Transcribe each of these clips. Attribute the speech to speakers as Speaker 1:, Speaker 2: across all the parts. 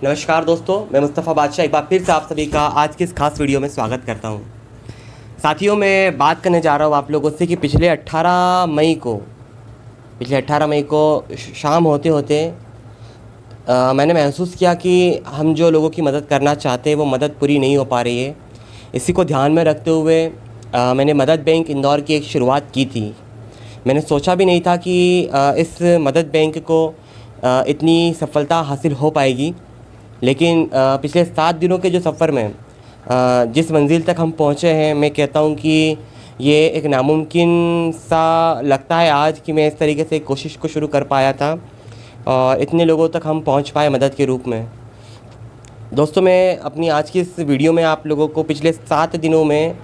Speaker 1: नमस्कार दोस्तों, मैं मुस्तफ़ा बादशाह एक बार फिर से आप सभी का आज की इस खास वीडियो में स्वागत करता हूं। साथियों, मैं बात करने जा रहा हूं आप लोगों से कि पिछले 18 मई को शाम होते होते मैंने महसूस किया कि हम जो लोगों की मदद करना चाहते हैं वो मदद पूरी नहीं हो पा रही है। इसी को ध्यान में रखते हुए मैंने मदद बैंक इंदौर की एक शुरुआत की थी। मैंने सोचा भी नहीं था कि इस मदद बैंक को इतनी सफलता हासिल हो पाएगी, लेकिन पिछले 7 दिनों के जो सफ़र में जिस मंजिल तक हम पहुँचे हैं, मैं कहता हूँ कि ये एक नामुमकिन सा लगता है आज कि मैं इस तरीके से कोशिश को शुरू कर पाया था और इतने लोगों तक हम पहुँच पाए मदद के रूप में। दोस्तों, मैं अपनी आज की इस वीडियो में आप लोगों को पिछले 7 दिनों में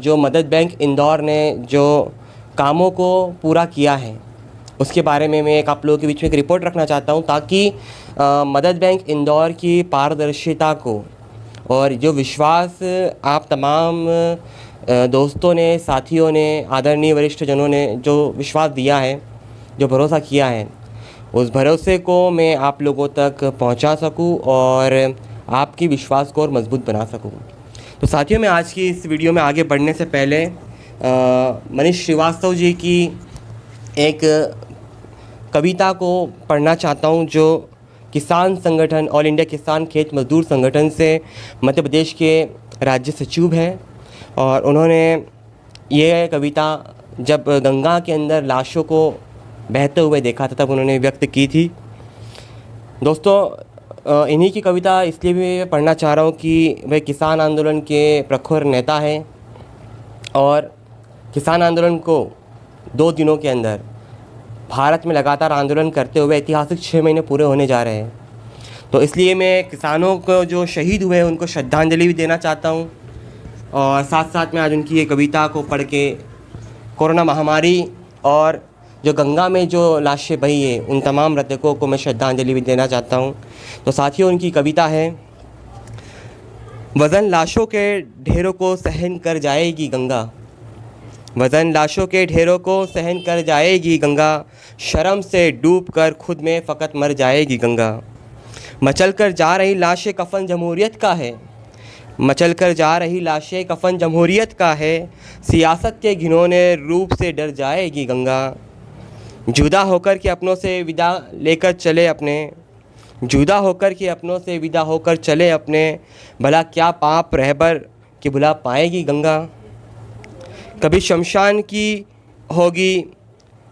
Speaker 1: जो मदद बैंक इंदौर ने जो कामों को पूरा किया है उसके बारे में मैं एक आप लोगों के बीच में एक रिपोर्ट रखना चाहता हूं, ताकि मदद बैंक इंदौर की पारदर्शिता को और जो विश्वास आप तमाम दोस्तों ने, साथियों ने, आदरणीय वरिष्ठ जनों ने जो विश्वास दिया है, जो भरोसा किया है, उस भरोसे को मैं आप लोगों तक पहुंचा सकूं और आपकी विश्वास को और मजबूत बना सकूं। तो साथियों, मैं आज की इस वीडियो में आगे बढ़ने से पहले मनीष श्रीवास्तव जी की एक कविता को पढ़ना चाहता हूं, जो किसान संगठन ऑल इंडिया किसान खेत मजदूर संगठन से मध्य प्रदेश के राज्य सचिव हैं। और उन्होंने ये कविता जब गंगा के अंदर लाशों को बहते हुए देखा था तब उन्होंने व्यक्त की थी। दोस्तों, इन्हीं की कविता इसलिए भी पढ़ना चाह रहा हूँ कि वे किसान आंदोलन के प्रखर नेता हैं और किसान आंदोलन को 2 दिनों के अंदर भारत में लगातार आंदोलन करते हुए ऐतिहासिक 6 महीने पूरे होने जा रहे हैं। तो इसलिए मैं किसानों को जो शहीद हुए हैं उनको श्रद्धांजलि भी देना चाहता हूं और साथ साथ में आज उनकी ये कविता को पढ़ के कोरोना महामारी और जो गंगा में जो लाशें बही है उन तमाम मृतकों को मैं श्रद्धांजलि भी देना चाहता हूं। तो साथियों, उनकी कविता है, वज़न लाशों के ढेरों को सहन कर जाएगी गंगा, वज़न लाशों के ढेरों को सहन कर जाएगी गंगा, शर्म से डूब कर खुद में फ़कत मर जाएगी गंगा। मचल कर जा रही लाशें कफ़न जमहूरियत का है, मचल कर जा रही लाशें कफ़न जमहूरियत का है, सियासत के घिनौने रूप से डर जाएगी गंगा। जुदा होकर के अपनों से विदा लेकर चले अपने, जुदा होकर के अपनों से विदा होकर चले अपने, भला क्या पाप रहबर कि भुला पाएगी गंगा। कभी शमशान की होगी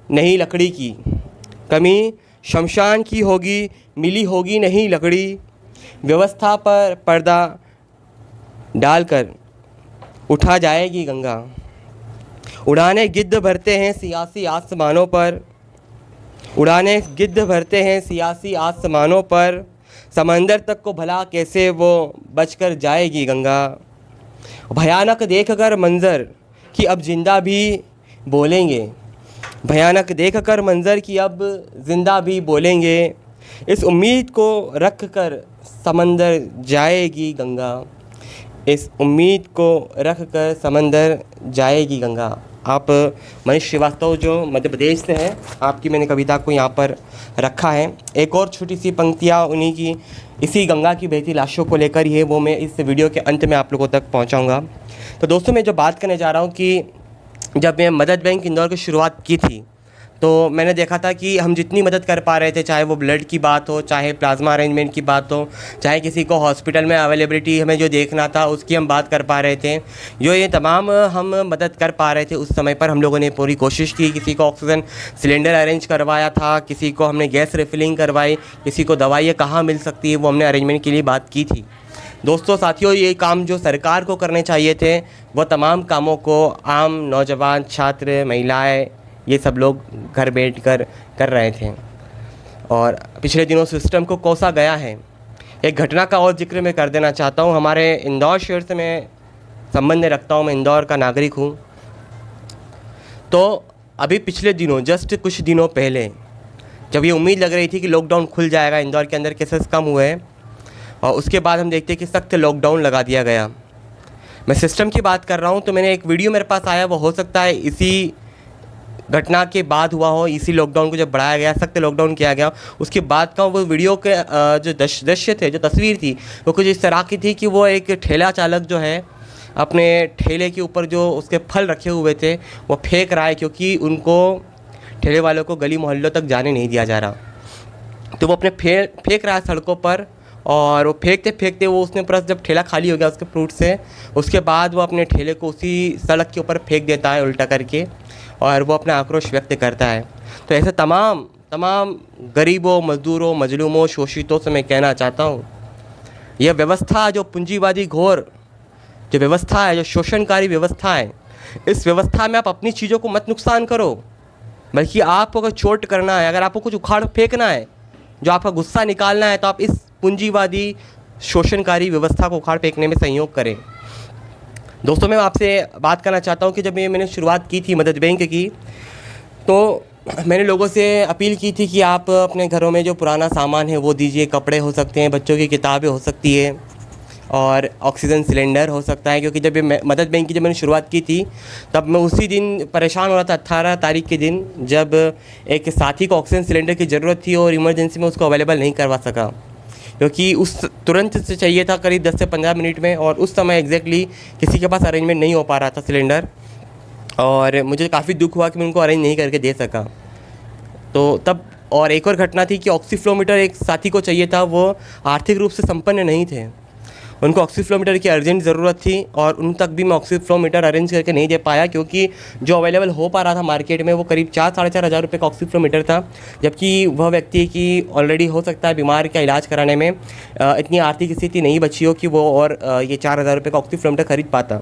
Speaker 1: नहीं लकड़ी की, कभी शमशान की होगी मिली होगी नहीं लकड़ी, व्यवस्था पर पर्दा डालकर उठा जाएगी गंगा। उड़ाने गिद्ध भरते हैं सियासी आसमानों पर, उड़ाने गिद्ध भरते हैं सियासी आसमानों पर, समंदर तक को भला कैसे वो बचकर जाएगी गंगा। भयानक देखकर मंजर कि अब जिंदा भी बोलेंगे, भयानक देखकर मंजर की अब जिंदा भी बोलेंगे, इस उम्मीद को रख कर समंदर जाएगी गंगा, इस उम्मीद को रख कर समंदर जाएगी गंगा। आप मनीष श्रीवास्तव जो मध्य प्रदेश से हैं, आपकी मैंने कविता को यहाँ पर रखा है। एक और छोटी सी पंक्तियाँ उन्हीं की इसी गंगा की बहती लाशों को लेकर ही है, वो मैं इस वीडियो के अंत में आप लोगों तक पहुँचाऊँगा। तो दोस्तों, मैं जो बात करने जा रहा हूँ कि जब मैं मदद बैंक इंदौर की शुरुआत की थी तो मैंने देखा था कि हम जितनी मदद कर पा रहे थे, चाहे वो ब्लड की बात हो, चाहे प्लाज्मा अरेंजमेंट की बात हो, चाहे किसी को हॉस्पिटल में अवेलेबिलिटी हमें जो देखना था उसकी हम बात कर पा रहे थे, जो ये तमाम हम मदद कर पा रहे थे उस समय पर हम लोगों ने पूरी कोशिश की। किसी को ऑक्सीजन सिलेंडर अरेंज करवाया था, किसी को हमने गैस रिफिलिंग करवाई, किसी को दवाइयाँ कहाँ मिल सकती है वो हमने अरेंजमेंट के लिए बात की थी। दोस्तों, साथियों, ये काम जो सरकार को करने चाहिए थे वो तमाम कामों को आम नौजवान, छात्र, महिलाएं, ये सब लोग घर बैठकर कर रहे थे और पिछले दिनों सिस्टम को कोसा गया है। एक घटना का और जिक्र मैं कर देना चाहता हूँ। हमारे इंदौर शहर से मैं संबंध रखता हूँ, मैं इंदौर का नागरिक हूँ। तो अभी पिछले दिनों, जस्ट कुछ दिनों पहले, जब ये उम्मीद लग रही थी कि लॉकडाउन खुल जाएगा, इंदौर के अंदर केसेस कम हुए और उसके बाद हम देखते हैं कि सख्त लॉकडाउन लगा दिया गया। मैं सिस्टम की बात कर रहा हूँ, तो मैंने एक वीडियो मेरे पास आया, वो हो सकता है इसी घटना के बाद हुआ हो, इसी लॉकडाउन को जब बढ़ाया गया, सख्त लॉकडाउन किया गया, उसके बाद का वो वीडियो के जो दृश्य थे, जो तस्वीर थी, वो कुछ इस तरह की थी कि वो एक ठेला चालक जो है अपने ठेले के ऊपर जो उसके फल रखे हुए थे वो फेंक रहा है, क्योंकि उनको ठेले वालों को गली मोहल्लों तक जाने नहीं दिया जा रहा। तो वो अपने फेंक रहा है सड़कों पर, और वो फेंकते फेंकते वो उसने पूरा जब ठेला खाली हो गया उसके फ्रूट से, उसके बाद वो अपने ठेले को उसी सड़क के ऊपर फेंक देता है उल्टा करके, और वो अपना आक्रोश व्यक्त करता है। तो ऐसे तमाम गरीबों, मज़दूरों, मजलूमों, शोषितों से मैं कहना चाहता हूँ, यह व्यवस्था जो पूंजीवादी घोर जो व्यवस्था है, जो शोषणकारी व्यवस्था है, इस व्यवस्था में आप अपनी चीज़ों को मत नुकसान करो, बल्कि आपको अगर चोट करना है, अगर आपको कुछ उखाड़ फेंकना है, जो आपका गुस्सा निकालना है, तो आप इस पूंजीवादी शोषणकारी व्यवस्था को उखाड़ फेंकने में सहयोग करें। दोस्तों, मैं आपसे बात करना चाहता हूँ कि जब मैंने शुरुआत की थी मदद बैंक की, तो मैंने लोगों से अपील की थी कि आप अपने घरों में जो पुराना सामान है वो दीजिए। कपड़े हो सकते हैं, बच्चों की किताबें हो सकती है, और ऑक्सीजन सिलेंडर हो सकता है। क्योंकि जब ये मदद बैंक की जब मैंने शुरुआत की थी, तब मैं उसी दिन परेशान हो रहा था, 18 तारीख के दिन, जब एक साथी को ऑक्सीजन सिलेंडर की ज़रूरत थी और इमरजेंसी में उसको अवेलेबल नहीं करवा सका, क्योंकि उस तुरंत से चाहिए था, करीब 10 से 15 मिनट में, और उस समय एग्जैक्टली किसी के पास अरेंजमेंट नहीं हो पा रहा था सिलेंडर, और मुझे काफ़ी दुख हुआ कि मैं उनको अरेंज नहीं करके दे सका। तो तब और एक और घटना थी कि ऑक्सीफ्लोमीटर एक साथी को चाहिए था, वो आर्थिक रूप से संपन्न नहीं थे, उनको ऑक्सीफ्लोमीटर की अर्जेंट ज़रूरत थी, और उन तक भी मैं ऑक्सीफ्लोमीटर अरेंज करके नहीं दे पाया, क्योंकि जो अवेलेबल हो पा रहा था मार्केट में वो करीब 4-4.5 हज़ार रुपये का ऑक्सीफ्लोमीटर था, जबकि वह व्यक्ति की ऑलरेडी हो सकता है बीमार का इलाज कराने में इतनी आर्थिक स्थिति नहीं बची हो कि वो और ये 4,000 रुपये का ऑक्सीफ्लोमीटर खरीद पाता।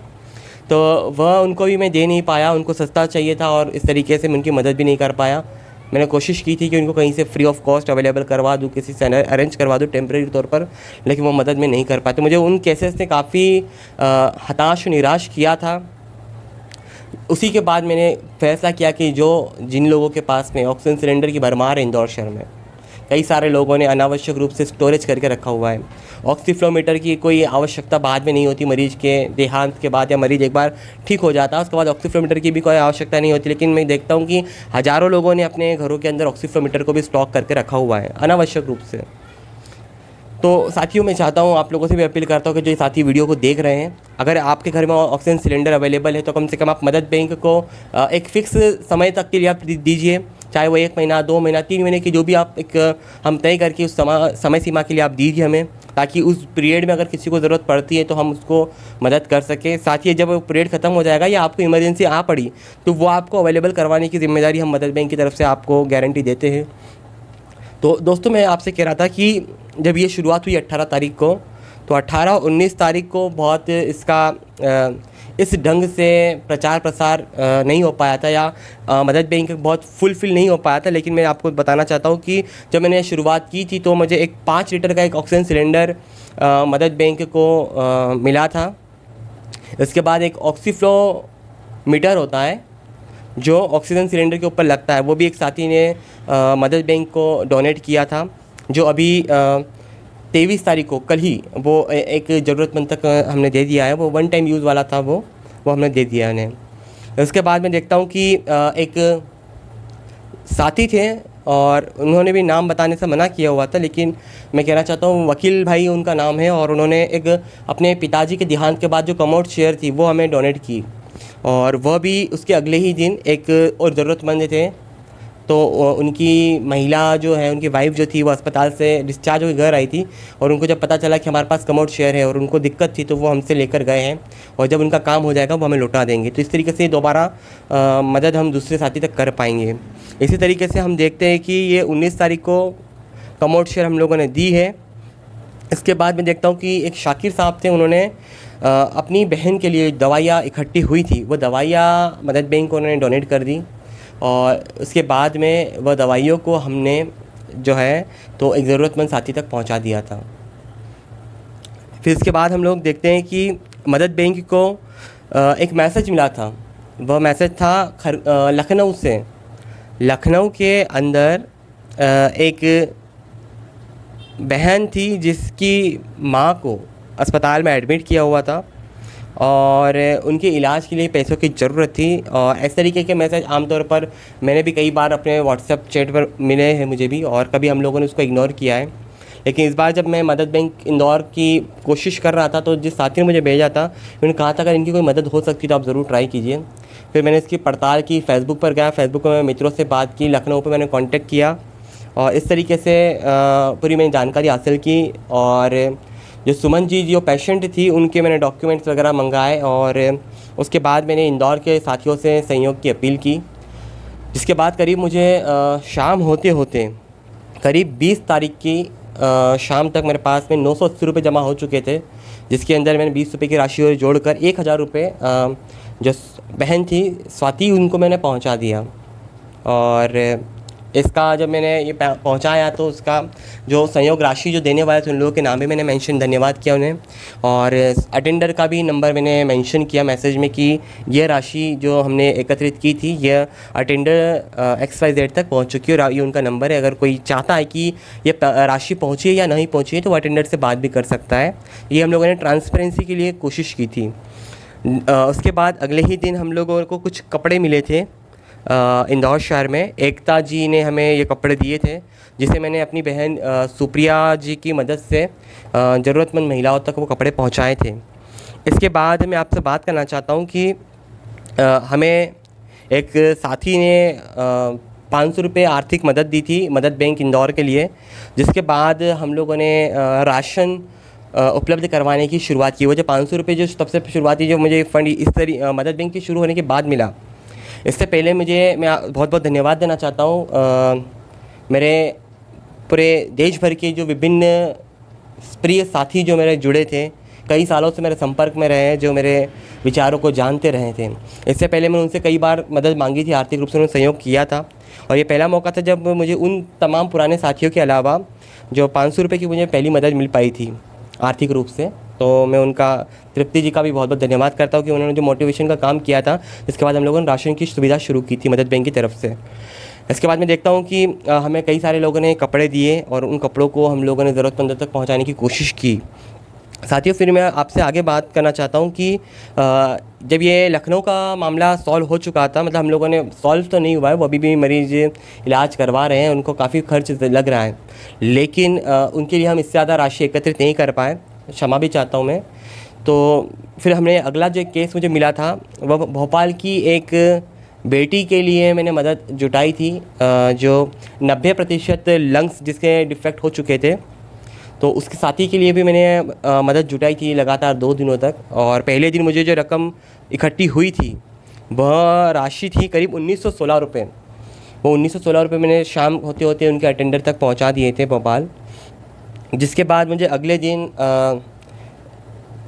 Speaker 1: तो वह उनको भी मैं दे नहीं पाया, उनको सस्ता चाहिए था, और इस तरीके से मैं उनकी मदद भी नहीं कर पाया। मैंने कोशिश की थी कि उनको कहीं से फ्री ऑफ कॉस्ट अवेलेबल करवा दूँ, किसी से अरेंज करवा दूँ टेम्प्रेरी तौर पर, लेकिन वो मदद में नहीं कर पाते। मुझे उन केसेस ने काफ़ी हताश निराश किया था। उसी के बाद मैंने फैसला किया कि जिन लोगों के पास में ऑक्सीजन सिलेंडर की भरमार है इंदौर शहर में, कई सारे लोगों ने अनावश्यक रूप से स्टोरेज करके रखा हुआ है। ऑक्सीफ्लोमीटर की कोई आवश्यकता बाद में नहीं होती, मरीज़ के देहांत के बाद, या मरीज़ एक बार ठीक हो जाता है उसके बाद ऑक्सीफ्लोमीटर की भी कोई आवश्यकता नहीं होती। लेकिन मैं देखता हूँ कि हज़ारों लोगों ने अपने घरों के अंदर ऑक्सीफ्लोमीटर को भी स्टॉक करके रखा हुआ है अनावश्यक रूप से। तो साथियों, मैं चाहता हूँ, आप लोगों से भी अपील करता हूँ कि जो ये साथी वीडियो को देख रहे हैं, अगर आपके घर में ऑक्सीजन सिलेंडर अवेलेबल है तो कम से कम आप मदद बैंक को एक फ़िक्स समय तक के लिए आप दीजिए, चाहे वो 1 महीना, 2 महीना, 3 महीने की, जो भी आप हम तय करके उस समय सीमा के लिए आप दीजिए हमें, ताकि उस पीरियड में अगर किसी को ज़रूरत पड़ती है तो हम उसको मदद कर सकें। साथ ही जब वो पीरियड ख़त्म हो जाएगा या आपको इमरजेंसी आ पड़ी तो वो आपको अवेलेबल करवाने की ज़िम्मेदारी हम मदद बैंक की तरफ से आपको गारंटी देते हैं। तो दोस्तों, मैं आपसे कह रहा था कि जब ये शुरुआत हुई 18 तारीख को, तो 18-19 तारीख को बहुत इसका इस ढंग से प्रचार प्रसार नहीं हो पाया था, या मदद बैंक बहुत फुलफिल नहीं हो पाया था। लेकिन मैं आपको बताना चाहता हूँ कि जब मैंने शुरुआत की थी तो मुझे एक 5 लीटर का एक ऑक्सीजन सिलेंडर मदद बैंक को मिला था। इसके बाद एक ऑक्सीफ्लो मीटर होता है जो ऑक्सीजन सिलेंडर के ऊपर लगता है, वो भी एक साथी ने मदद बैंक को डोनेट किया था, जो अभी 23 तारीख को, कल ही, वो एक ज़रूरतमंद तक हमने दे दिया है। वो 1 टाइम यूज़ वाला था, वो हमने दे दिया उन्हें। उसके बाद मैं देखता हूँ कि एक साथी थे और उन्होंने भी नाम बताने से मना किया हुआ था, लेकिन मैं कहना चाहता हूँ वकील भाई उनका नाम है, और उन्होंने एक अपने पिताजी के देहांत के बाद जो कमोड शेयर थी वो हमें डोनेट की, और वह भी उसके अगले ही दिन एक और ज़रूरतमंद थे। तो उनकी महिला जो है, उनकी वाइफ जो थी, वो अस्पताल से डिस्चार्ज होकर घर आई थी, और उनको जब पता चला कि हमारे पास कमोड शेयर है और उनको दिक्कत थी, तो वो हमसे लेकर गए हैं, और जब उनका काम हो जाएगा वो हमें लौटा देंगे। तो इस तरीके से दोबारा मदद हम दूसरे साथी तक कर पाएंगे। इसी तरीके से हम देखते हैं कि ये 19 तारीख को कमोड शेयर हम लोगों ने दी है। इसके बाद मैं देखता हूँ कि एक शाकिर साहब थे, उन्होंने अपनी बहन के लिए दवाइयाँ इकट्ठी हुई थी, वो दवाइयाँ मदद बैंक को उन्होंने डोनेट कर दी, और उसके बाद में वह दवाइयों को हमने जो है तो एक ज़रूरतमंद साथी तक पहुंचा दिया था। फिर इसके बाद हम लोग देखते हैं कि मदद बैंक को एक मैसेज मिला था। वह मैसेज था लखनऊ से। लखनऊ के अंदर एक बहन थी जिसकी माँ को अस्पताल में एडमिट किया हुआ था, और उनके इलाज के लिए पैसों की ज़रूरत थी। और इस तरीके के मैसेज आमतौर पर मैंने भी कई बार अपने व्हाट्सएप चैट पर मिले हैं मुझे भी, और कभी हम लोगों ने उसको इग्नोर किया है। लेकिन इस बार जब मैं मदद बैंक इंदौर की कोशिश कर रहा था, तो जिस साथी ने मुझे भेजा था उन्होंने कहा था अगर इनकी कोई मदद हो सकती तो आप ज़रूर ट्राई कीजिए। फिर मैंने इसकी पड़ताल की, फेसबुक पर गया, फेसबुक पर मित्रों से बात की, लखनऊ पर मैंने कॉन्टैक्ट किया और इस तरीके से पूरी मैंने जानकारी हासिल की। और जो सुमन जी जो पेशेंट थी उनके मैंने डॉक्यूमेंट्स वगैरह मंगाए, और उसके बाद मैंने इंदौर के साथियों से सहयोग की अपील की। जिसके बाद करीब मुझे शाम होते होते करीब 20 तारीख की शाम तक मेरे पास में 980 रुपये जमा हो चुके थे, जिसके अंदर मैंने 20 रुपये की राशि और जोड़कर 1000 रुपये जो बहन थी स्वाति उनको मैंने पहुंचा दिया। और इसका जब मैंने ये पहुंचाया तो उसका जो संयोग राशि जो देने वाले थे उन लोगों के नाम भी मैंने मेंशन, धन्यवाद किया उन्हें। और अटेंडर का भी नंबर मैंने मेंशन किया मैसेज में कि यह राशि जो हमने एकत्रित की थी यह अटेंडर XYZ तक पहुंच चुकी है और ये उनका नंबर है। अगर कोई चाहता है कि ये राशि पहुँची है या नहीं पहुँची है तो वो अटेंडर से बात भी कर सकता है। ये हम लोगों ने ट्रांसपेरेंसी के लिए कोशिश की थी। उसके बाद अगले ही दिन हम लोगों को कुछ कपड़े मिले थे इंदौर शहर में। एकता जी ने हमें ये कपड़े दिए थे, जिसे मैंने अपनी बहन सुप्रिया जी की मदद से ज़रूरतमंद महिलाओं तक वो कपड़े पहुंचाए थे। इसके बाद मैं आपसे बात करना चाहता हूं कि हमें एक साथी ने 500 रुपये आर्थिक मदद दी थी मदद बैंक इंदौर के लिए, जिसके बाद हम लोगों ने राशन उपलब्ध करवाने की शुरुआत की। वो जो 500 रुपये जो सबसे शुरुआती जो मुझे फ़ंड इस मदद बैंक की शुरू होने के बाद मिला, इससे पहले मैं बहुत बहुत धन्यवाद देना चाहता हूँ मेरे पूरे देश भर के जो विभिन्न प्रिय साथी जो मेरे जुड़े थे, कई सालों से मेरे संपर्क में रहे हैं, जो मेरे विचारों को जानते रहे थे। इससे पहले मैंने उनसे कई बार मदद मांगी थी, आर्थिक रूप से उन्होंने सहयोग किया था, और ये पहला मौका था जब मुझे उन तमाम पुराने साथियों के अलावा जो 500 रुपये की मुझे पहली मदद मिल पाई थी आर्थिक रूप से। तो मैं उनका, तृप्ति जी का भी बहुत बहुत धन्यवाद करता हूँ कि उन्होंने जो मोटिवेशन का काम किया था, इसके बाद हम लोगों ने राशन की सुविधा शुरू की थी मदद बैंक की तरफ से। इसके बाद मैं देखता हूँ कि हमें कई सारे लोगों ने कपड़े दिए और उन कपड़ों को हम लोगों ने ज़रूरतमंदों तक पहुँचाने की कोशिश की। साथियों, फिर मैं आपसे आगे बात करना चाहता हूँ कि जब ये लखनऊ का मामला सॉल्व हो चुका था, मतलब हम लोगों ने, सॉल्व तो नहीं हुआ है, वो अभी भी मरीज़ इलाज करवा रहे हैं, उनको काफ़ी खर्च लग रहा है, लेकिन उनके लिए हम इससे ज़्यादा राशि एकत्रित नहीं कर पाए, क्षमा भी चाहता हूँ मैं। तो फिर हमने अगला जो केस मुझे मिला था वह भोपाल की एक बेटी के लिए मैंने मदद जुटाई थी, जो 90% लंग्स जिसके डिफेक्ट हो चुके थे, तो उसके साथी के लिए भी मैंने मदद जुटाई थी लगातार 2 दिनों तक। और पहले दिन मुझे जो रकम इकट्ठी हुई थी वह राशि थी करीब 1916 रुपये। वो 1916 रुपये मैंने शाम होते होते उनके अटेंडर तक पहुंचा दिए थे भोपाल। जिसके बाद मुझे अगले दिन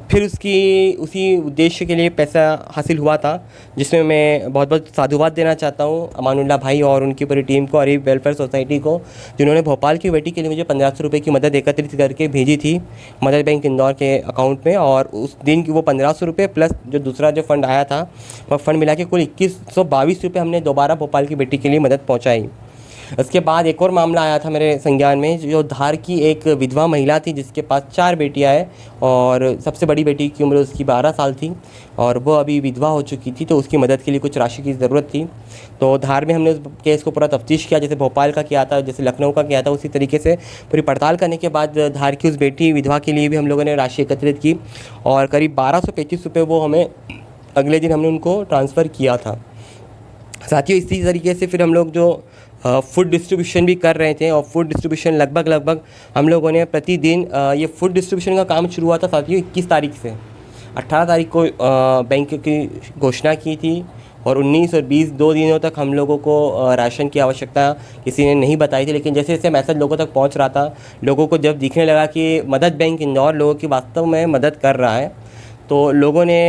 Speaker 1: फिर उसी उद्देश्य के लिए पैसा हासिल हुआ था, जिसमें मैं बहुत बहुत साधुवाद देना चाहता हूँ अमानुल्लाह भाई और उनकी पूरी टीम को, अरीब वेलफेयर सोसाइटी को, जिन्होंने भोपाल की बेटी के लिए मुझे 1500 रुपये की मदद एकत्रित करके भेजी थी मदद बैंक इंदौर के अकाउंट में। और उस दिन की वो 1500 रुपये प्लस जो दूसरा जो फ़ंड आया था वह फ़ंड मिला के कुल 2122 रुपये हमने दोबारा भोपाल की बेटी के लिए मदद पहुँचाई। उसके बाद एक और मामला आया था मेरे संज्ञान में, जो धार की एक विधवा महिला थी जिसके पास 4 बेटियां हैं, और सबसे बड़ी बेटी की उम्र उसकी 12 साल थी और वो अभी विधवा हो चुकी थी, तो उसकी मदद के लिए कुछ राशि की ज़रूरत थी। तो धार में हमने उस केस को पूरा तफ्तीश किया, जैसे भोपाल का किया था, जैसे लखनऊ का किया था, उसी तरीके से पूरी पड़ताल करने के बाद धार की उस बेटी विधवा के लिए भी हम लोगों ने राशि एकत्रित की, और करीब 1235 रुपये वो हमें अगले दिन हमने उनको ट्रांसफ़र किया था। साथियों, इसी तरीके से फिर हम लोग जो फूड डिस्ट्रीब्यूशन भी कर रहे थे, और फूड डिस्ट्रीब्यूशन लगभग हम लोगों ने प्रतिदिन, ये फूड डिस्ट्रीब्यूशन का काम शुरू हुआ था साथियों 21 तारीख से। 18 तारीख को बैंक की घोषणा की थी, और 19 और 20 2 दिनों तक हम लोगों को राशन की आवश्यकता किसी ने नहीं बताई थी। लेकिन जैसे जैसे मैसेज लोगों तक पहुंच रहा था, लोगों को जब दिखने लगा कि मदद बैंक इंदौर लोगों की वास्तव में मदद कर रहा है, तो लोगों ने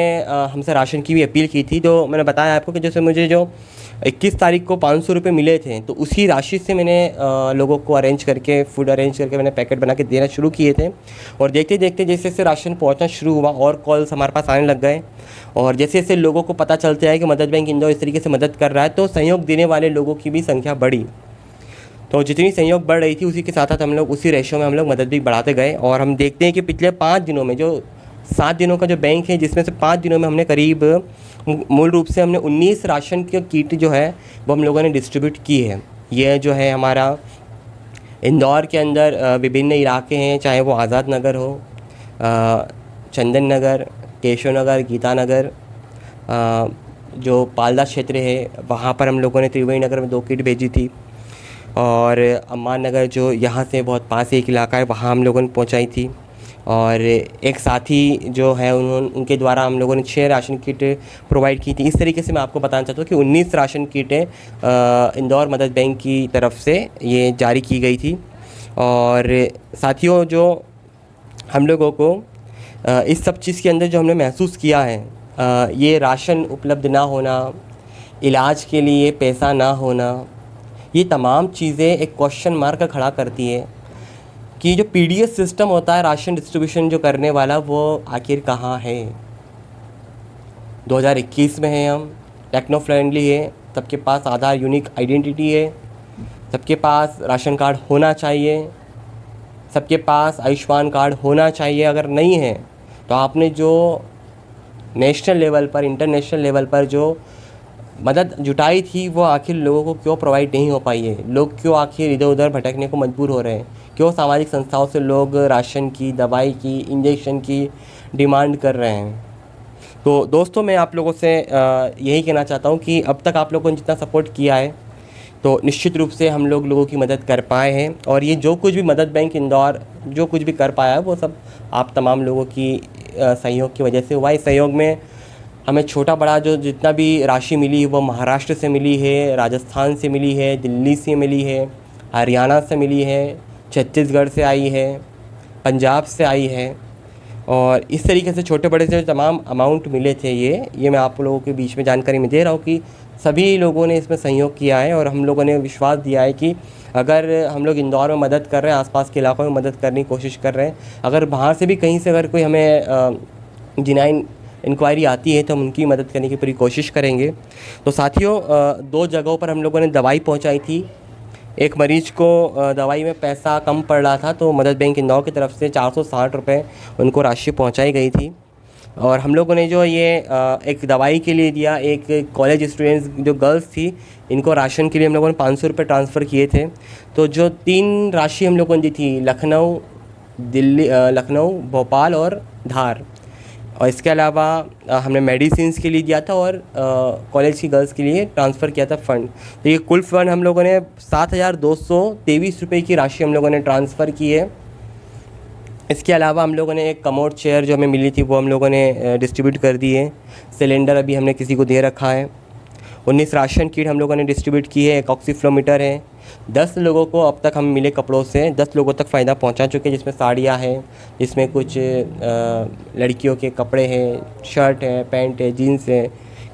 Speaker 1: हमसे राशन की भी अपील की थी। तो मैंने बताया आपको कि जैसे मुझे जो 21 तारीख को 500 रुपये मिले थे, तो उसी राशि से मैंने लोगों को फूड अरेंज करके मैंने पैकेट बना के देना शुरू किए थे। और देखते देखते जैसे जैसे राशन पहुंचना शुरू हुआ और कॉल्स हमारे पास आने लग गए, और जैसे जैसे लोगों को पता चलता है कि मदद बैंक इंदौर इस तरीके से मदद कर रहा है, तो सहयोग देने वाले लोगों की भी संख्या बढ़ी। तो जितनी सहयोग बढ़ रही थी उसी के साथ साथ हम लोग उसी रेशो में हम लोग मदद भी बढ़ाते गए। और हम देखते हैं कि पिछले 5 दिनों में जो 7 दिनों का जो बैंक है, जिसमें से 5 दिनों में हमने करीब मूल रूप से हमने 19 राशन की किट जो है वो हम लोगों ने डिस्ट्रीब्यूट की है। ये जो है हमारा इंदौर के अंदर विभिन्न इलाके हैं, चाहे वो आज़ाद नगर हो, चंदन नगर, केशव नगर, गीता नगर, जो पालदा क्षेत्र है वहाँ पर हम लोगों ने त्रिवेणी नगर में 2 किट भेजी थी, और अम्मान नगर जो यहाँ से बहुत पास एक इलाका है वहाँ हम लोगों ने पहुँचाई थी। और एक साथी जो है उनके द्वारा हम लोगों ने 6 राशन किट प्रोवाइड की थी। इस तरीके से मैं आपको बताना चाहता हूँ कि 19 राशन किटें इंदौर मदद बैंक की तरफ से ये जारी की गई थी। और साथियों, जो हम लोगों को इस सब चीज़ के अंदर जो हमने महसूस किया है, ये राशन उपलब्ध ना होना, इलाज के लिए पैसा ना होना, ये तमाम चीज़ें एक क्वेश्चन मार्क खड़ा करती है कि जो पीडीएस सिस्टम होता है राशन डिस्ट्रीब्यूशन जो करने वाला, वो आखिर कहाँ है। 2021 में है हम, टेक्नो फ्रेंडली है, सबके पास आधार यूनिक आइडेंटिटी है, सबके पास राशन कार्ड होना चाहिए, सबके पास आयुष्मान कार्ड होना चाहिए। अगर नहीं है तो आपने जो नेशनल लेवल पर, इंटरनेशनल लेवल पर जो मदद जुटाई थी वो आखिर लोगों को क्यों प्रोवाइड नहीं हो पाई है। लोग क्यों आखिर इधर उधर भटकने को मजबूर हो रहे हैं, क्यों सामाजिक संस्थाओं से लोग राशन की, दवाई की, इंजेक्शन की डिमांड कर रहे हैं। तो दोस्तों, मैं आप लोगों से यही कहना चाहता हूँ कि अब तक आप लोगों ने जितना सपोर्ट किया है तो निश्चित रूप से हम लोगों की मदद कर पाए हैं। और ये जो कुछ भी मदद बैंक इंदौर जो कुछ भी कर पाया है वो सब आप तमाम लोगों की सहयोग की वजह से हुआ। इस सहयोग में हमें छोटा बड़ा जो जितना भी राशि मिली है वो महाराष्ट्र से मिली है, राजस्थान से मिली है, दिल्ली से मिली है, हरियाणा से मिली है, छत्तीसगढ़ से आई है, पंजाब से आई है। और इस तरीके से छोटे बड़े से तमाम अमाउंट मिले थे ये मैं आप लोगों के बीच में जानकारी में दे रहा हूँ कि सभी लोगों ने इसमें सहयोग किया है। और हम लोगों ने विश्वास दिया है कि अगर हम लोग इंदौर में मदद कर रहे हैं, आसपास के इलाकों में मदद करने की कोशिश कर रहे हैं, अगर बाहर से भी कहीं से अगर कोई हमें जेन्युइन इंक्वायरी आती है तो हम उनकी मदद करने की पूरी कोशिश करेंगे। तो साथियों, 2 जगहों पर हम लोगों ने दवाई पहुंचाई थी। एक मरीज़ को दवाई में पैसा कम पड़ रहा था तो मदद बैंक इंदौर की तरफ से 460 रुपये उनको राशि पहुंचाई गई थी। और हम लोगों ने जो ये एक दवाई के लिए दिया, एक कॉलेज स्टूडेंट्स जो गर्ल्स थी, इनको राशन के लिए हम लोगों ने 500 रुपये ट्रांसफ़र किए थे। तो जो 3 राशि हम लोगों ने दी थी, लखनऊ, दिल्ली, लखनऊ, भोपाल और धार, और इसके अलावा हमने मेडिसिन्स के लिए दिया था और कॉलेज की गर्ल्स के लिए ट्रांसफ़र किया था फ़ंड। तो ये कुल फ़ंड हम लोगों ने 7,223 रुपये की राशि हम लोगों ने ट्रांसफ़र की है। इसके अलावा हम लोगों ने एक कमोड चेयर जो हमें मिली थी वो हम लोगों ने डिस्ट्रीब्यूट कर दी है। सिलेंडर अभी हमने किसी को दे रखा है। 19 राशन किट हम लोगों ने डिस्ट्रीब्यूट की है। एक ऑक्सीफ्लोमीटर है। 10 लोगों को अब तक हम मिले कपड़ों से 10 लोगों तक फ़ायदा पहुंचा चुके हैं, जिसमें साड़ियाँ हैं, जिसमें कुछ लड़कियों के कपड़े हैं, शर्ट है, पैंट है, जीन्स है,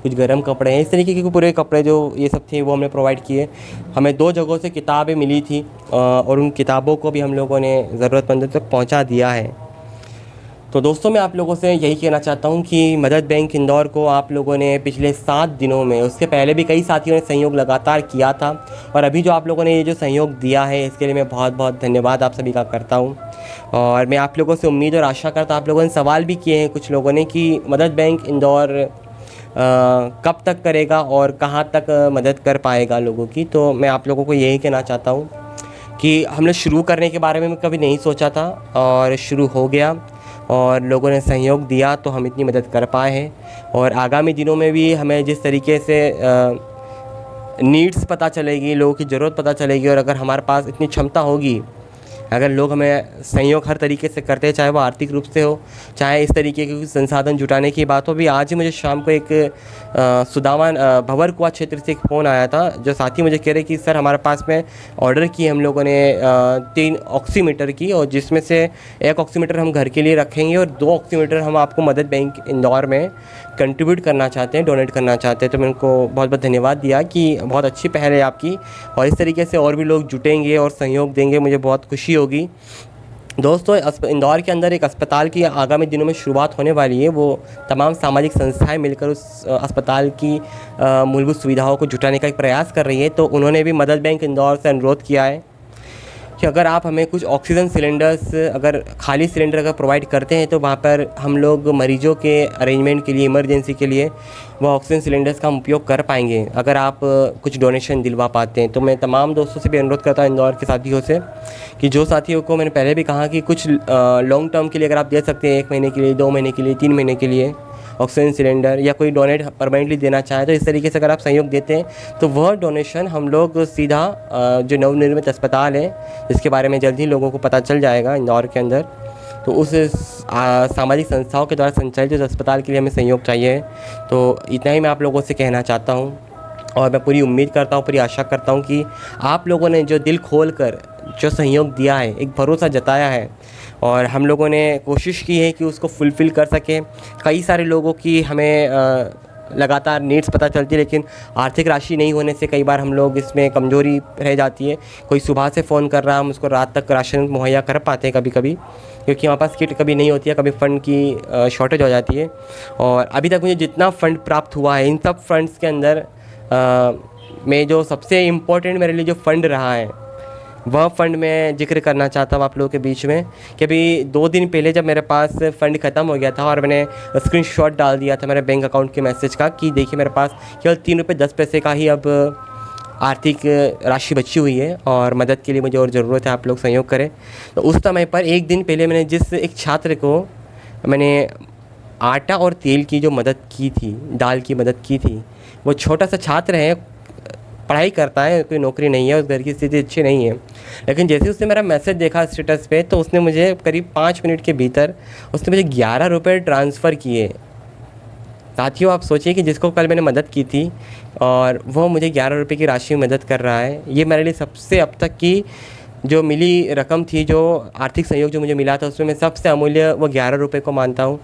Speaker 1: कुछ गर्म कपड़े हैं। इस तरीके के पूरे कपड़े जो ये सब थे वो हमने प्रोवाइड किए। हमें 2 जगहों से किताबें मिली थी और उन किताबों को भी हम लोगों ने ज़रूरतमंदों तक पहुंचा दिया है। तो दोस्तों, मैं आप लोगों से यही कहना चाहता हूं कि मदद बैंक इंदौर को आप लोगों ने पिछले 7 दिनों में, उससे पहले भी कई साथियों ने सहयोग लगातार किया था, और अभी जो आप लोगों ने ये जो सहयोग दिया है इसके लिए मैं बहुत बहुत धन्यवाद आप सभी का करता हूं। और मैं आप लोगों से उम्मीद और आशा करता, आप लोगों ने सवाल भी किए हैं कुछ लोगों ने कि मदद बैंक इंदौर कब तक करेगा और कहाँ तक मदद कर पाएगा लोगों की। तो मैं आप लोगों को यही कहना चाहता हूँ कि हमने शुरू करने के बारे में कभी नहीं सोचा था और शुरू हो गया और लोगों ने सहयोग दिया तो हम इतनी मदद कर पाए हैं। और आगामी दिनों में भी हमें जिस तरीके से नीड्स पता चलेगी, लोगों की ज़रूरत पता चलेगी, और अगर हमारे पास इतनी क्षमता होगी, अगर लोग हमें सहयोग हर तरीके से करते हैं, चाहे वो आर्थिक रूप से हो, चाहे इस तरीके के संसाधन जुटाने की बात हो। भी आज ही मुझे शाम को एक सुदामा भंवर कुआ क्षेत्र से एक फ़ोन आया था, जो साथी मुझे कह रहे कि सर हमारे पास में ऑर्डर की हम लोगों ने 3 ऑक्सीमीटर की, और जिसमें से 1 ऑक्सीमीटर हम घर के लिए रखेंगे और 2 ऑक्सीमीटर हम आपको मदद बैंक इंदौर में कंट्रीब्यूट करना चाहते हैं, डोनेट करना चाहते हैं। तो मैंने उनको बहुत बहुत धन्यवाद दिया कि बहुत अच्छी पहल है आपकी, और इस तरीके से और भी लोग जुटेंगे और सहयोग देंगे, मुझे बहुत खुशी होगी। दोस्तों, इंदौर के अंदर एक अस्पताल की आगामी दिनों में शुरुआत होने वाली है। वो तमाम सामाजिक संस्थाएं मिलकर उस अस्पताल की मूलभूत सुविधाओं को जुटाने का एक प्रयास कर रही है। तो उन्होंने भी मदद बैंक इंदौर से अनुरोध किया है कि अगर आप हमें कुछ ऑक्सीजन सिलेंडर्स, अगर खाली सिलेंडर अगर प्रोवाइड करते हैं तो वहाँ पर हम लोग मरीजों के अरेंजमेंट के लिए, इमरजेंसी के लिए वो ऑक्सीजन सिलेंडर्स का हम उपयोग कर पाएंगे। अगर आप कुछ डोनेशन दिलवा पाते हैं तो मैं तमाम दोस्तों से भी अनुरोध करता हूँ, इंदौर के साथियों से, कि जो साथियों को मैंने पहले भी कहा कि कुछ लॉन्ग टर्म के लिए अगर आप दे सकते हैं, 1 महीने के लिए, 2 महीने के लिए, 3 महीने के लिए ऑक्सीजन सिलेंडर, या कोई डोनेट परमानेंटली देना चाहे, तो इस तरीके से अगर आप सहयोग देते हैं तो वह डोनेशन हम लोग सीधा जो नवनिर्मित अस्पताल है, जिसके बारे में जल्द ही लोगों को पता चल जाएगा इंदौर के अंदर, तो उस सामाजिक संस्थाओं के द्वारा संचालित उस अस्पताल के लिए हमें सहयोग चाहिए। तो इतना ही मैं आप लोगों से कहना चाहता हूँ, और मैं पूरी उम्मीद करता हूँ, पूरी आशा करता हूँ कि आप लोगों ने जो दिल खोल कर जो सहयोग दिया है, एक भरोसा जताया है, और हम लोगों ने कोशिश की है कि उसको फुलफ़िल कर सकें। कई सारे लोगों की हमें लगातार नीड्स पता चलती है, लेकिन आर्थिक राशि नहीं होने से कई बार हम लोग इसमें कमज़ोरी रह जाती है। कोई सुबह से फ़ोन कर रहा है, हम उसको रात तक राशन मुहैया कर पाते हैं कभी कभी, क्योंकि हमारे पास किट कभी नहीं होती है, कभी फ़ंड की शॉर्टेज हो जाती है। और अभी तक मुझे जितना फ़ंड प्राप्त हुआ है, इन सब फंड्स के अंदर में जो सबसे इम्पोर्टेंट मेरे लिए जो फ़ंड रहा है, वह फ़ंड मैं जिक्र करना चाहता हूँ आप लोगों के बीच में, कि अभी 2 दिन पहले जब मेरे पास फ़ंड ख़त्म हो गया था और मैंने स्क्रीनशॉट डाल दिया था मेरे बैंक अकाउंट के मैसेज का कि देखिए मेरे पास केवल 3 रुपये 10 पैसे का ही अब आर्थिक राशि बची हुई है और मदद के लिए मुझे और ज़रूरत है, आप लोग सहयोग करें। तो उस समय पर 1 दिन पहले मैंने जिस एक छात्र को मैंने आटा और तेल की जो मदद की थी, दाल की मदद की थी, वो छोटा सा छात्र है, पढ़ाई करता है, कोई नौकरी नहीं है, उस घर की स्थिति अच्छी नहीं है, लेकिन जैसे उसने मेरा मैसेज देखा स्टेटस पे, तो उसने मुझे करीब 5 मिनट के भीतर उसने मुझे 11 रुपये ट्रांसफ़र किए। साथियों, आप सोचिए कि जिसको कल मैंने मदद की थी और वो मुझे 11 रुपये की राशि में मदद कर रहा है। ये मेरे लिए सबसे अब तक की जो मिली रकम थी, जो आर्थिक सहयोग जो मुझे मिला था, उसमें मैं सबसे अमूल्य वो 11 रुपये को मानता हूँ,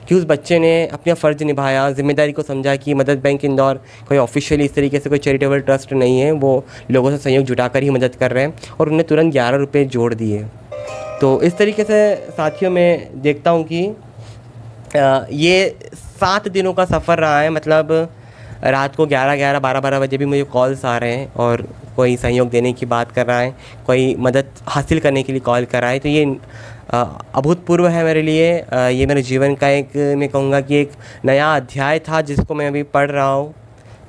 Speaker 1: कि उस बच्चे ने अपना फ़र्ज़ निभाया, ज़िम्मेदारी को समझा कि मदद बैंक इंदौर कोई ऑफिशियली इस तरीके से कोई चैरिटेबल ट्रस्ट नहीं है, वो लोगों से सहयोग जुटाकर ही मदद कर रहे हैं, और उन्हें तुरंत 11 रुपये जोड़ दिए। तो इस तरीके से साथियों मैं देखता हूँ कि ये 7 दिनों का सफ़र रहा है। मतलब रात को 11-11, 12-12 बजे भी मुझे कॉल्स आ रहे हैं और कोई सहयोग देने की बात कर रहा है, कोई मदद हासिल करने के लिए कॉल कर रहा है। तो ये अभूतपूर्व है मेरे लिए। ये मेरे जीवन का एक, मैं कहूँगा कि एक नया अध्याय था, जिसको मैं अभी पढ़ रहा हूँ,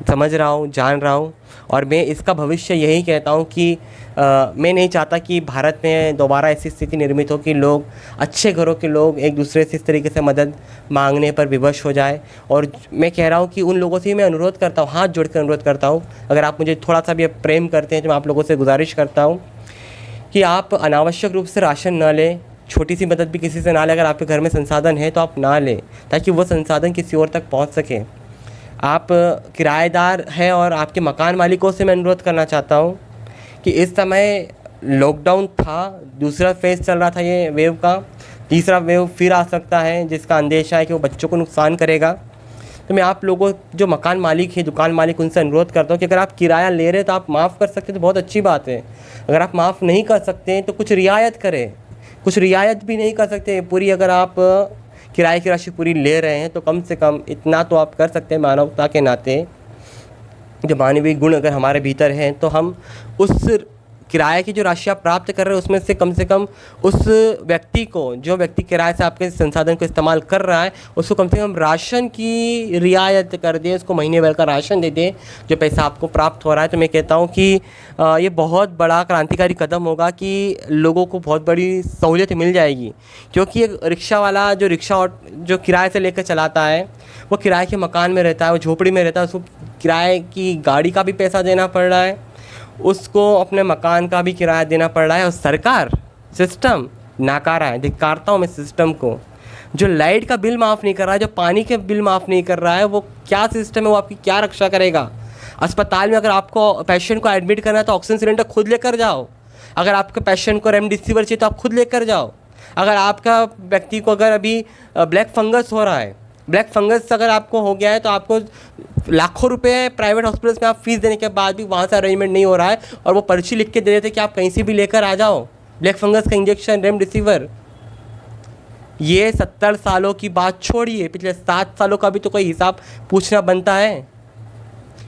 Speaker 1: समझ रहा हूँ, जान रहा हूँ, और मैं इसका भविष्य यही कहता हूँ कि मैं नहीं चाहता कि भारत में दोबारा ऐसी स्थिति निर्मित हो कि लोग, अच्छे घरों के लोग, एक दूसरे से इस तरीके से मदद मांगने पर विवश हो जाए। और मैं कह रहा हूँ कि उन लोगों से मैं अनुरोध करता हूँ, हाथ जोड़ कर अनुरोध करता हूँ, अगर आप मुझे थोड़ा सा भी प्रेम करते हैं तो मैं आप लोगों से गुजारिश करता हूँ कि आप अनावश्यक रूप से राशन न लें, छोटी सी मदद भी किसी से ना लें। अगर आपके घर में संसाधन है तो आप ना लें, ताकि वो संसाधन किसी और तक पहुँच सके। आप किराएदार हैं और आपके मकान मालिकों से मैं अनुरोध करना चाहता हूँ कि इस समय लॉकडाउन था, दूसरा फेज़ चल रहा था ये वेव का, तीसरा वेव फिर आ सकता है, जिसका अंदेशा है कि वो बच्चों को नुकसान करेगा। तो मैं आप लोगों, जो मकान मालिक हैं, दुकान मालिक, उनसे अनुरोध करता हूँ कि अगर आप किराया ले रहे हैं तो आप माफ़ कर सकते हैं तो बहुत अच्छी बात है। अगर आप माफ़ नहीं कर सकते हैं तो कुछ रियायत करें। कुछ रियायत भी नहीं कर सकते पूरी, अगर आप किराए की राशि पूरी ले रहे हैं तो कम से कम इतना तो आप कर सकते हैं, मानवता के नाते, जो मानवीय गुण अगर हमारे भीतर हैं, तो हम उस किराए की जो राशि आप प्राप्त कर रहे हैं उसमें से कम उस व्यक्ति को, जो व्यक्ति किराए से आपके संसाधन को इस्तेमाल कर रहा है, उसको कम से कम राशन की रियायत कर दें, उसको महीने भर का राशन दे दें जो पैसा आपको प्राप्त हो रहा है। तो मैं कहता हूँ कि ये बहुत बड़ा क्रांतिकारी कदम होगा कि लोगों को बहुत बड़ी सहूलियत मिल जाएगी। क्योंकि एक रिक्शा वाला जो किराए से लेकर चलाता है, वो किराए के मकान में रहता है, वो झोपड़ी में रहता है, उसको किराए की गाड़ी का भी पैसा देना पड़ रहा है, उसको अपने मकान का भी किराया देना पड़ रहा है, और सरकार सिस्टम नाकारा है। धिक्कारता हूँ मैं सिस्टम को, जो लाइट का बिल माफ़ नहीं कर रहा है, जो पानी के बिल माफ़ नहीं कर रहा है, वो क्या सिस्टम है, वो आपकी क्या रक्षा करेगा। अस्पताल में अगर आपको पेशेंट को एडमिट करना है तो ऑक्सीजन सिलेंडर खुद लेकर जाओ। अगर आपके पेशेंट को रेमडेसिविर चाहिए तो आप खुद लेकर जाओ। अगर आपका व्यक्ति को अगर अभी ब्लैक फंगस हो रहा है, ब्लैक फंगस अगर आपको हो गया है, तो आपको लाखों रुपए प्राइवेट हॉस्पिटल्स में आप फीस देने के बाद भी वहाँ से अरेंजमेंट नहीं हो रहा है, और वो पर्ची लिख के दे देते कि आप कहीं से भी लेकर आ जाओ ब्लैक फंगस का इंजेक्शन, रेमडेसिविर। ये 70 सालों की बात छोड़िए, पिछले 7 सालों का भी तो कोई हिसाब पूछना बनता है।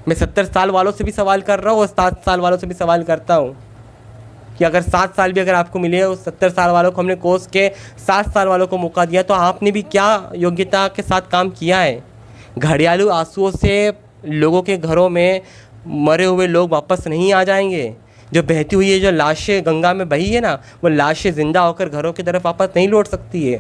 Speaker 1: मैं 70 साल वालों से भी सवाल कर रहा हूँ और 7 साल वालों से भी सवाल करता हूँ। कि अगर 7 साल भी अगर आपको मिले, उस 70 साल वालों को हमने कोस के 7 साल वालों को मौका दिया, तो आपने भी क्या योग्यता के साथ काम किया है। घड़ियालू आंसुओं से लोगों के घरों में मरे हुए लोग वापस नहीं आ जाएंगे। जो बहती हुई है जो लाशें गंगा में बही है ना, वो लाशें ज़िंदा होकर घरों की तरफ वापस नहीं लौट सकती है।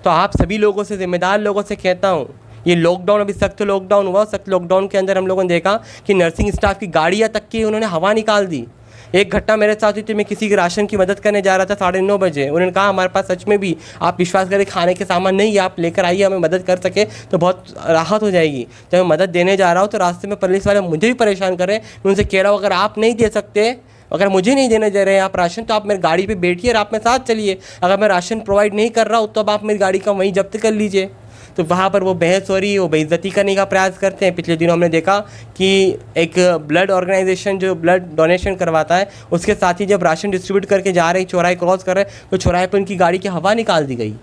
Speaker 1: तो आप सभी लोगों से, ज़िम्मेदार लोगों से कहता हूँ, ये लॉकडाउन, अभी सख्त लॉकडाउन हुआ, सख्त लॉकडाउन के अंदर हम लोगों ने देखा कि नर्सिंग स्टाफ की गाड़ियाँ तक की उन्होंने हवा निकाल दी। एक घटना मेरे साथ हुई थी, मैं किसी के राशन की मदद करने जा रहा था 9:30 बजे। उन्होंने कहा हमारे पास सच में भी, आप विश्वास करें, खाने के सामान नहीं है, आप लेकर आइए, हमें मदद कर सके तो बहुत राहत हो जाएगी। जब मैं मदद देने जा रहा हूँ तो रास्ते में पुलिस वाले मुझे भी परेशान कर रहे हैं। मैं उनसे कह रहा हूँ अगर आप नहीं दे सकते, अगर मुझे नहीं देने दे रहे हैं आप राशन, तो आप मेरी गाड़ी पे बैठिए और आप मेरे साथ चलिए। अगर मैं राशन प्रोवाइड नहीं कर रहा हूँ तो अब आप मेरी गाड़ी का वहीं जब्त कर लीजिए। तो वहाँ पर वो बहस हो रही है, वो बेइज्जती करने का प्रयास करते हैं। पिछले दिनों हमने देखा कि एक ब्लड ऑर्गेनाइजेशन जो ब्लड डोनेशन करवाता है, उसके साथ ही जब राशन डिस्ट्रीब्यूट करके जा रहे, चौराहे क्रॉस कर रहे, तो चौराहे पर उनकी गाड़ी की हवा निकाल दी गई।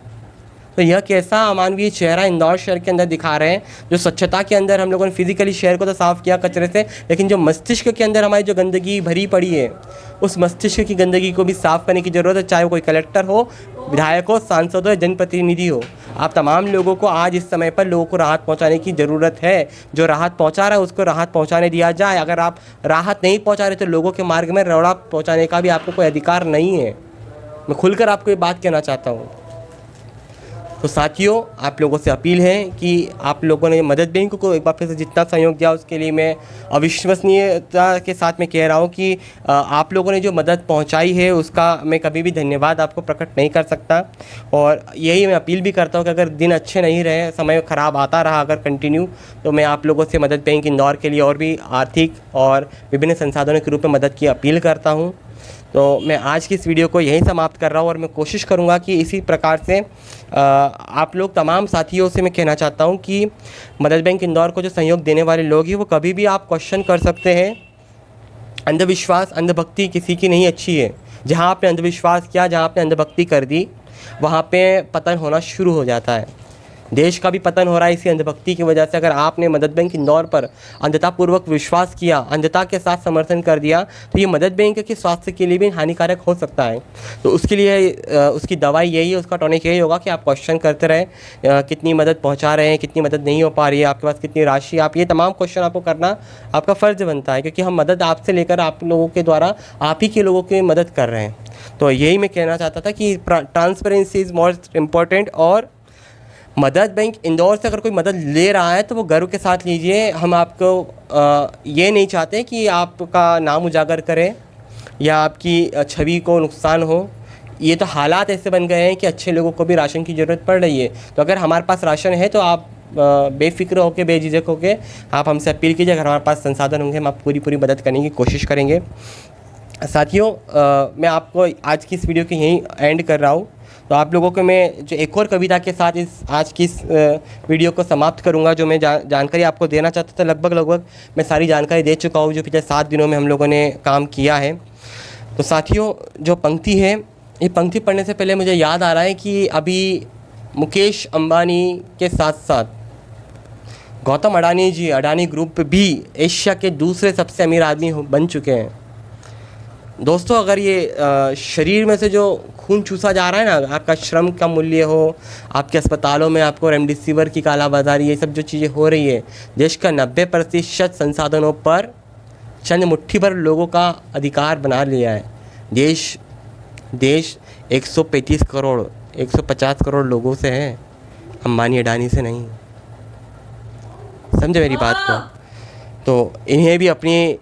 Speaker 1: तो यह कैसा अमानवीय चेहरा इंदौर शहर के अंदर दिखा रहे हैं। जो स्वच्छता के अंदर हम लोगों ने फिजिकली शहर को तो साफ़ किया कचरे से, लेकिन जो मस्तिष्क के अंदर हमारी जो गंदगी भरी पड़ी है, उस मस्तिष्क की गंदगी को भी साफ़ करने की ज़रूरत है। चाहे वो कोई कलेक्टर हो, विधायक हो, सांसद हो, जनप्रतिनिधि हो, आप तमाम लोगों को आज इस समय पर लोगों को राहत पहुंचाने की ज़रूरत है। जो राहत पहुंचा रहा है उसको राहत पहुंचाने दिया जाए। अगर आप राहत नहीं पहुंचा रहे तो लोगों के मार्ग में रौड़ा पहुंचाने का भी आपको कोई अधिकार नहीं है। मैं खुलकर आपको ये बात कहना चाहता हूँ। तो साथियों, आप लोगों से अपील है कि आप लोगों ने मदद बैंक को एक बार फिर से जितना सहयोग दिया उसके लिए मैं अविश्वसनीयता के साथ में कह रहा हूँ कि आप लोगों ने जो मदद पहुँचाई है उसका मैं कभी भी धन्यवाद आपको प्रकट नहीं कर सकता। और यही मैं अपील भी करता हूँ कि अगर दिन अच्छे नहीं रहे, समय ख़राब आता रहा अगर कंटिन्यू, तो मैं आप लोगों से मदद बैंक इंदौर के लिए और भी आर्थिक और विभिन्न संसाधनों के रूप में मदद की अपील करता हूँ। तो मैं आज की इस वीडियो को यहीं समाप्त कर रहा हूँ और मैं कोशिश करूँगा कि इसी प्रकार से आप लोग तमाम साथियों से मैं कहना चाहता हूँ कि मदद बैंक इंदौर को जो सहयोग देने वाले लोग हैं वो कभी भी आप क्वेश्चन कर सकते हैं। अंधविश्वास, अंधभक्ति किसी की नहीं अच्छी है। जहाँ आपने अंधविश्वास किया, जहाँ आपने अंधभक्ति कर दी, वहाँ पे पतन होना शुरू हो जाता है। देश का भी पतन हो रहा है इसी अंधभक्ति की वजह से। अगर आपने मदद बैंक इंदौर पर अंधतापूर्वक विश्वास किया, अंधता के साथ समर्थन कर दिया, तो ये मदद बैंक के स्वास्थ्य के लिए भी हानिकारक हो सकता है। तो उसके लिए उसकी दवाई यही है, उसका टॉनिक यही होगा कि आप क्वेश्चन करते रहें, कितनी मदद पहुँचा रहे हैं, कितनी मदद नहीं हो पा रही है, आपके पास कितनी राशि, आप ये तमाम क्वेश्चन आपको करना आपका फ़र्ज़ बनता है, क्योंकि हम मदद आपसे लेकर आप लोगों के द्वारा आप ही के लोगों की मदद कर रहे हैं। तो यही मैं कहना चाहता था कि ट्रांसपेरेंसी इज़ मोस्ट इम्पॉर्टेंट। और मदद बैंक इंदौर से अगर कोई मदद ले रहा है तो वो गर्व के साथ लीजिए। हम आपको ये नहीं चाहते कि आपका नाम उजागर करें या आपकी छवि को नुकसान हो। ये तो हालात ऐसे बन गए हैं कि अच्छे लोगों को भी राशन की ज़रूरत पड़ रही है। तो अगर हमारे पास राशन है तो आप बेफिक्र होकर, बेझिझक होकर आप हमसे अपील कीजिए। अगर हमारे पास संसाधन होंगे हम आप पूरी मदद करने की कोशिश करेंगे। साथियों, मैं आपको आज की इस वीडियो की यहीं एंड कर रहा हूँ। तो आप लोगों को मैं जो एक और कविता के साथ इस आज की इस वीडियो को समाप्त करूंगा। जो मैं जानकारी आपको देना चाहता था, लगभग मैं सारी जानकारी दे चुका हूँ जो पिछले 7 दिनों में हम लोगों ने काम किया है। तो साथियों, जो पंक्ति है, ये पंक्ति पढ़ने से पहले मुझे याद आ रहा है कि अभी मुकेश अंबानी के साथ साथ गौतम अडानी जी, अडानी ग्रुप भी एशिया के दूसरे सबसे अमीर आदमी बन चुके हैं। दोस्तों, अगर ये शरीर में से जो खून चूसा जा रहा है ना, आपका श्रम का मूल्य हो, आपके अस्पतालों में आपको रेमडेसिविर की कालाबाजारी, ये सब जो चीज़ें हो रही है, देश का 90% संसाधनों पर चंद मुट्ठी भर लोगों का अधिकार बना लिया है। देश 135 करोड़ 150 करोड़ लोगों से है, अंबानी अडानी से नहीं। समझे मेरी बात को? तो इन्हें भी अपनी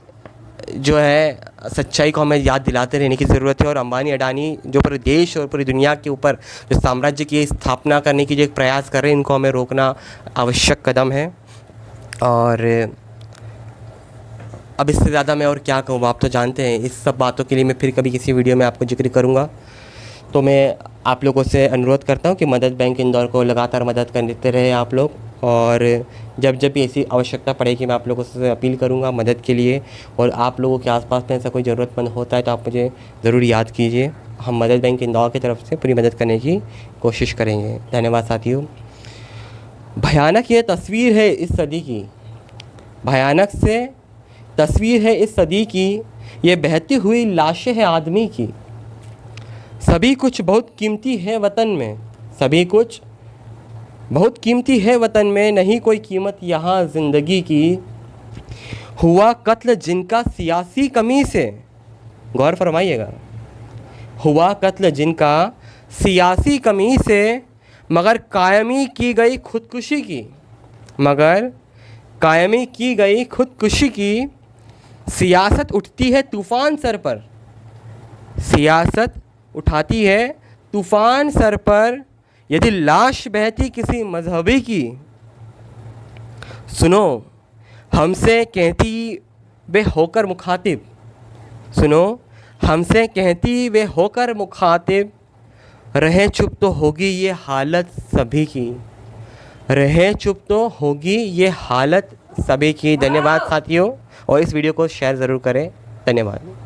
Speaker 1: जो है सच्चाई को हमें याद दिलाते रहने की ज़रूरत है। और अंबानी अडानी जो पूरे देश और पूरी दुनिया के ऊपर जो साम्राज्य की स्थापना करने की जो एक प्रयास कर रहे हैं, इनको हमें रोकना आवश्यक कदम है। और अब इससे ज़्यादा मैं और क्या कहूँ, आप तो जानते हैं। इस सब बातों के लिए मैं फिर कभी किसी वीडियो में आपको जिक्र करूँगा। तो मैं आप लोगों से अनुरोध करता हूँ कि मदद बैंक इंदौर को लगातार मदद करते रहे आप लोग। और जब भी ऐसी आवश्यकता पड़ेगी मैं आप लोगों से अपील करूंगा मदद के लिए। और आप लोगों के आसपास में ऐसा कोई ज़रूरतमंद होता है तो आप मुझे ज़रूर याद कीजिए। हम मदद बैंक इंदौर की तरफ से पूरी मदद करने की कोशिश करेंगे। धन्यवाद साथियों। भयानक ये तस्वीर है इस सदी की, भयानक से तस्वीर है इस सदी की, ये बहती हुई लाशें हैं आदमी की। सभी कुछ बहुत कीमती है वतन में, सभी कुछ बहुत कीमती है वतन में, नहीं कोई कीमत यहाँ ज़िंदगी की। हुआ कत्ल जिनका सियासी कमी से, गौर फरमाइएगा, हुआ कत्ल जिनका सियासी कमी से, मगर कायमी की गई खुदकुशी की, मगर कायमी की गई खुदकुशी की। सियासत उठती है तूफ़ान सर पर, सियासत उठाती है तूफ़ान सर पर, यदि लाश बहती किसी मजहबी की। सुनो हमसे कहती वे होकर मुखातिब, सुनो हमसे कहती वे होकर मुखातिब, रहें चुप तो होगी ये हालत सभी की, रहें चुप तो होगी ये हालत सभी की। धन्यवाद साथियों, और इस वीडियो को शेयर ज़रूर करें। धन्यवाद।